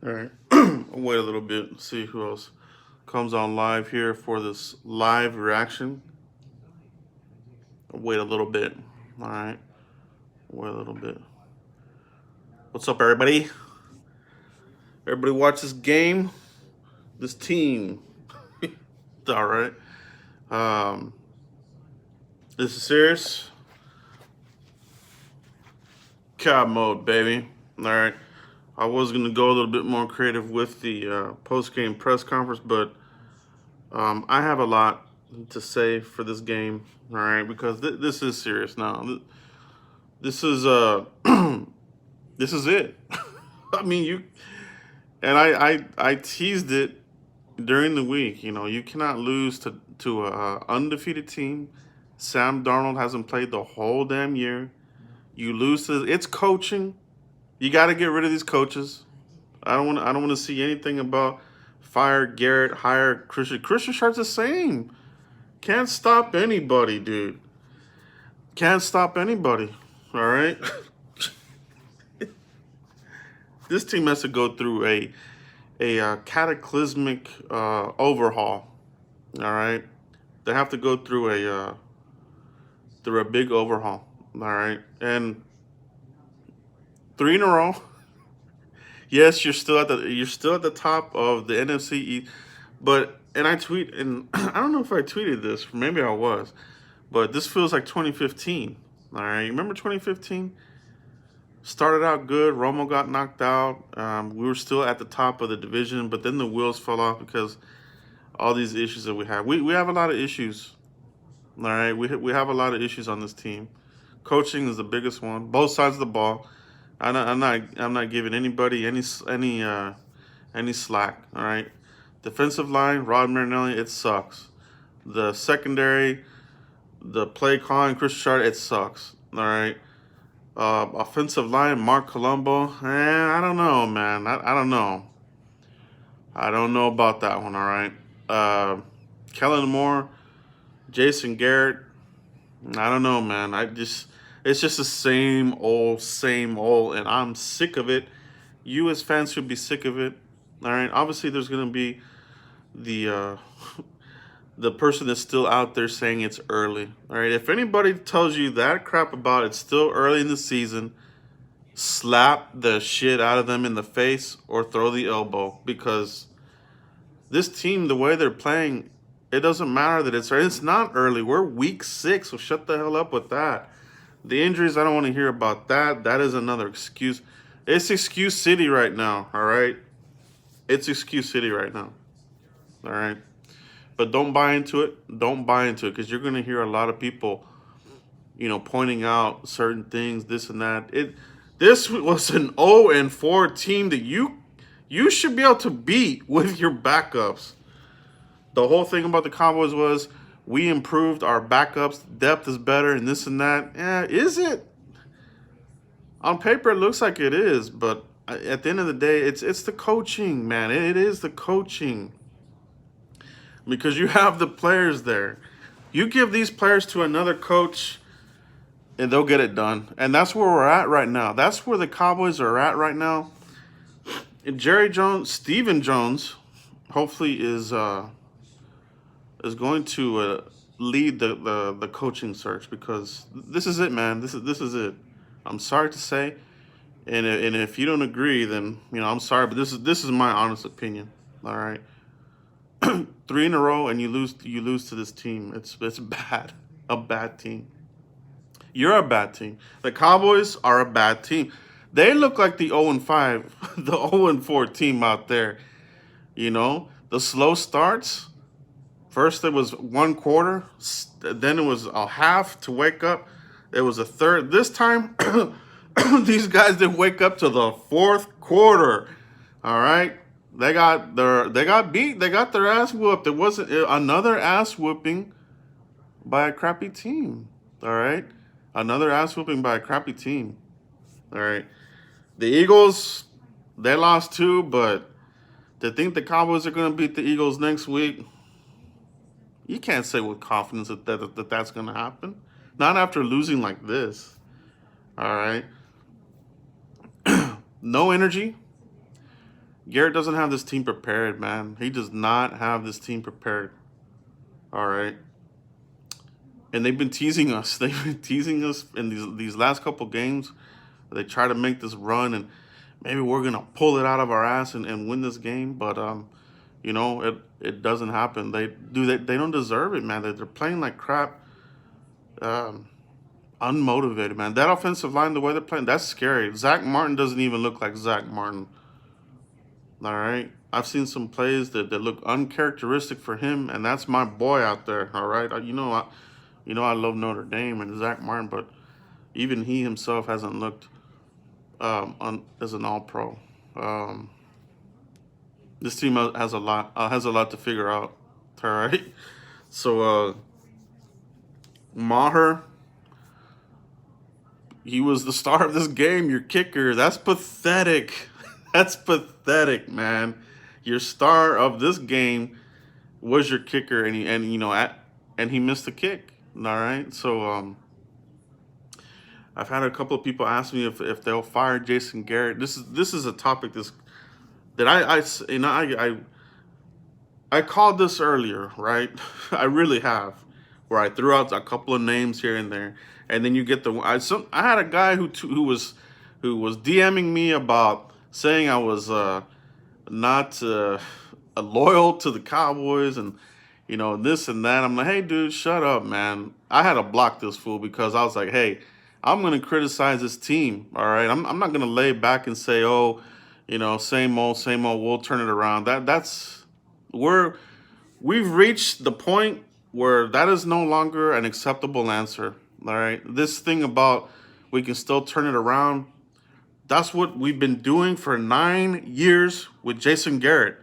All right. I'll wait a little bit, see who else comes on live here for this live reaction. I'll wait a little bit. All right. Wait a little bit. What's up, everybody? Everybody watch this game, this team. All right. Um, this is serious. Cab mode, baby. All right. I was going to go a little bit more creative with the post-game press conference, but I have a lot to say for this game, all right, because this is serious now. This is this is it. I mean, you and I teased it during the week. You know, you cannot lose to a undefeated team. Sam Darnold hasn't played the whole damn year. You lose to it's coaching. You got to get rid of these coaches. I don't want to see anything about fire Garrett, hire Christian. Christian Sharp's the same. Can't stop anybody, dude. Can't stop anybody. All right. This team has to go through a cataclysmic overhaul. All right. They have to go through a big overhaul. All right. And 3 in a row. Yes, you're still at the top of the NFC East, but I don't know if I tweeted this, maybe I was, but this feels like 2015. All right, remember 2015? Started out good. Romo got knocked out. We were still at the top of the division, but then the wheels fell off because all these issues that we have. We have a lot of issues. All right, we have a lot of issues on this team. Coaching is the biggest one. Both sides of the ball. I'm not giving anybody any slack. All right, defensive line, Rod Marinelli, it sucks. The secondary, the play calling, Chris Shard, it sucks. All right. Offensive line, Mark Colombo. I don't know, man. I don't know. I don't know about that one. All right. Kellen Moore, Jason Garrett. I don't know, man. It's just the same old, and I'm sick of it. You as fans should be sick of it. All right. Obviously, there's gonna be the the person that's still out there saying it's early. All right. If anybody tells you that crap about it's still early in the season, slap the shit out of them in the face or throw the elbow, because this team, the way they're playing, it doesn't matter that it's early. It's not early. We're week 6, so shut the hell up with that. The injuries, I don't want to hear about that. That is another excuse. It's excuse city right now, all right? It's excuse city right now, all right? But don't buy into it. Don't buy into it, because you're going to hear a lot of people, pointing out certain things, this and that. This was an 0-4 team that you should be able to beat with your backups. The whole thing about the Cowboys was we improved our backups, depth is better, and this and that. Is it? On paper, it looks like it is, but at the end of the day, it's the coaching, man. It is the coaching, because you have the players there. You give these players to another coach, and they'll get it done. And that's where we're at right now. That's where the Cowboys are at right now. And Stephen Jones, hopefully is going to lead the coaching search, because this is it, man. This is it. I'm sorry to say, and if you don't agree, then I'm sorry, but this is my honest opinion. All right, 3 in a row, and you lose to this team. It's bad, a bad team. You're a bad team. The Cowboys are a bad team. They look like the 0-5, the 0-4 team out there. The slow starts. First, it was 1 quarter. Then it was a half to wake up. It was a third. This time, these guys didn't wake up to the 4th quarter. All right, they got beat. They got their ass whooped. It wasn't another ass whooping by a crappy team. All right, another ass whooping by a crappy team. All right, the Eagles, they lost too, but to think the Cowboys are going to beat the Eagles next week, you can't say with confidence that that's going to happen. Not after losing like this. All right. No energy. Garrett doesn't have this team prepared, man. He does not have this team prepared. All right. And they've been teasing us. They've been teasing us in these last couple games. They try to make this run, and maybe we're gonna pull it out of our ass and win this game. But it doesn't happen. They don't deserve it, man. They're playing like crap. Um, Unmotivated, man. That offensive line, the way they're playing, that's scary. Zach Martin doesn't even look like Zach Martin. All right. I've seen some plays that look uncharacteristic for him, and that's my boy out there. All right. I love Notre Dame and Zach Martin, but even he himself hasn't looked as an All Pro. Um, this team has a lot to figure out. All right. So Maher, he was the star of this game. Your kicker. That's pathetic. That's pathetic, man. Your star of this game was your kicker, and he missed the kick. All right. So I've had a couple of people ask me if they'll fire Jason Garrett. This is a topic that I called this earlier, right? I really have, where I threw out a couple of names here and there, and then you get I had a guy who was DMing me about saying I was not loyal to the Cowboys and this and that. I'm like, hey, dude, shut up, man. I had to block this fool because I was like, hey, I'm gonna criticize this team. All right, I'm not gonna lay back and say, oh, same old, same old. We'll turn it around. We're we've reached the point where that is no longer an acceptable answer. All right, this thing about we can still turn it around. That's what we've been doing for 9 years with Jason Garrett.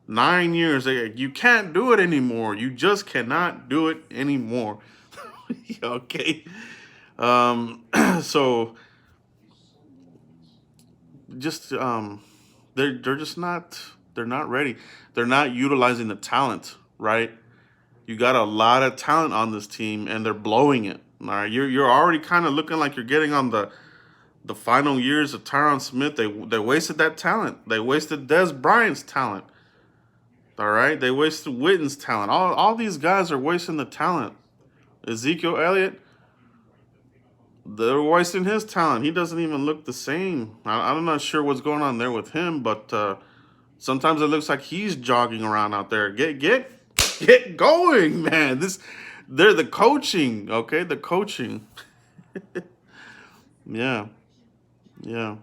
9 years. You can't do it anymore. You just cannot do it anymore. Okay. So just they're just not ready. They're not utilizing the talent, right? You got a lot of talent on this team, and they're blowing it. All right, you're already kind of looking like you're getting on the final years of Tyron Smith. They wasted that talent. They wasted Des Bryant's talent. All right, they wasted Witten's talent. All these guys are wasting the talent. Ezekiel Elliott, they're wasting his talent. He doesn't even look the same. I'm not sure what's going on there with him, but sometimes it looks like he's jogging around out there. Get going, man. They're the coaching, okay? The coaching. Yeah, yeah.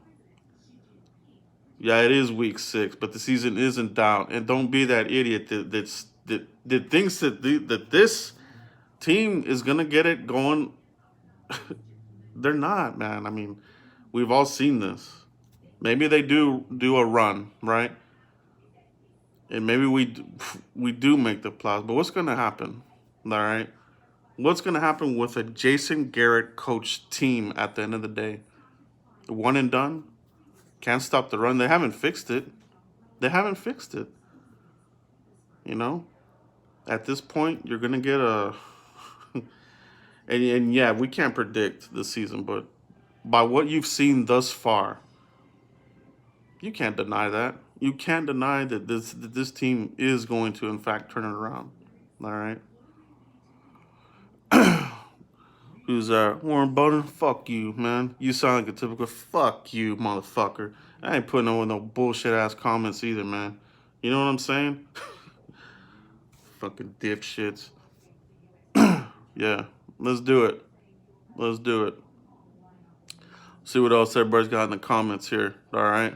Yeah, it is week 6, but the season isn't down. And don't be that idiot that thinks that this team is gonna get it going. They're not, man. I mean, we've all seen this. Maybe they do a run, right? And maybe we do make the playoffs. But what's gonna happen? All right. What's gonna happen with a Jason Garrett coach team at the end of the day? One and done. Can't stop the run. They haven't fixed it. They haven't fixed it. You know, at this point, you're gonna get a. And yeah, we can't predict the season, but by what you've seen thus far, you can't deny that. You can't deny that this team is going to, in fact, turn it around. All right. Who's Warren Butter? Fuck you, man. You sound like a typical fuck you, motherfucker. I ain't putting on with no bullshit ass comments either, man. You know what I'm saying? Fucking dipshits. Yeah, let's do it. Let's do it. See what else everybody's got in the comments here. All right.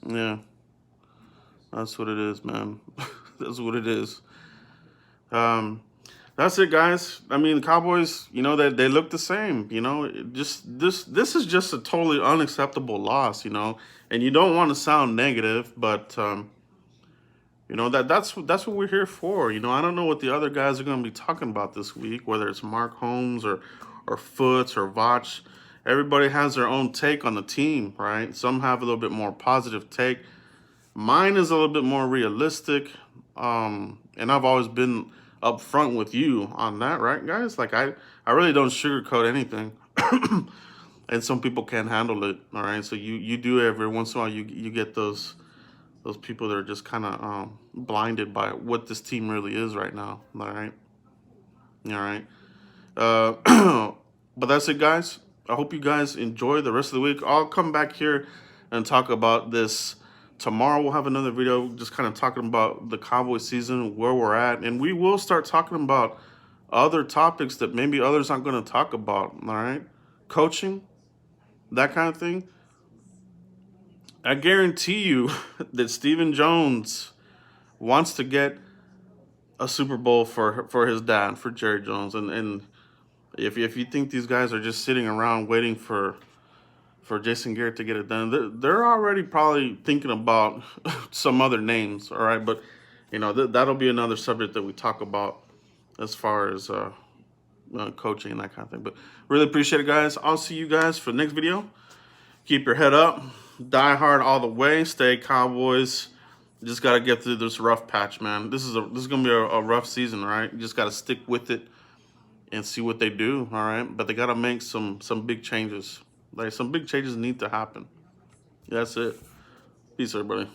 Yeah, that's what it is, man. That's what it is. Um, that's it, guys. I mean, the Cowboys, that they look the same. This is just a totally unacceptable loss. And you don't want to sound negative, but that's what we're here for. I don't know what the other guys are going to be talking about this week, whether it's Mark Holmes or Foots or Vach. Everybody has their own take on the team, right? Some have a little bit more positive take. Mine is a little bit more realistic, and I've always been upfront with you on that, right, guys? Like I really don't sugarcoat anything. and some people can't handle it. All right, so you do every once in a while you get those people that are just kind of blinded by what this team really is right now. All right. But that's it, guys. I hope you guys enjoy the rest of the week. I'll come back here and talk about this tomorrow. We'll have another video just kind of talking about the Cowboy season, where we're at, and we will start talking about other topics that maybe others aren't going to talk about. All right, coaching, that kind of thing. I guarantee you that Stephen Jones wants to get a Super Bowl for his dad, for Jerry Jones, and if you think these guys are just sitting around waiting for Jason Garrett to get it done, they're already probably thinking about some other names. All right, but that'll be another subject that we talk about as far as coaching and that kind of thing. But really appreciate it, guys. I'll see you guys for the next video. Keep your head up, die hard all the way, stay Cowboys. Just gotta get through this rough patch, man. This is gonna be a rough season, right? You just gotta stick with it and see what they do, all right? But they got to make some big changes. Like, some big changes need to happen. That's it. Peace, everybody.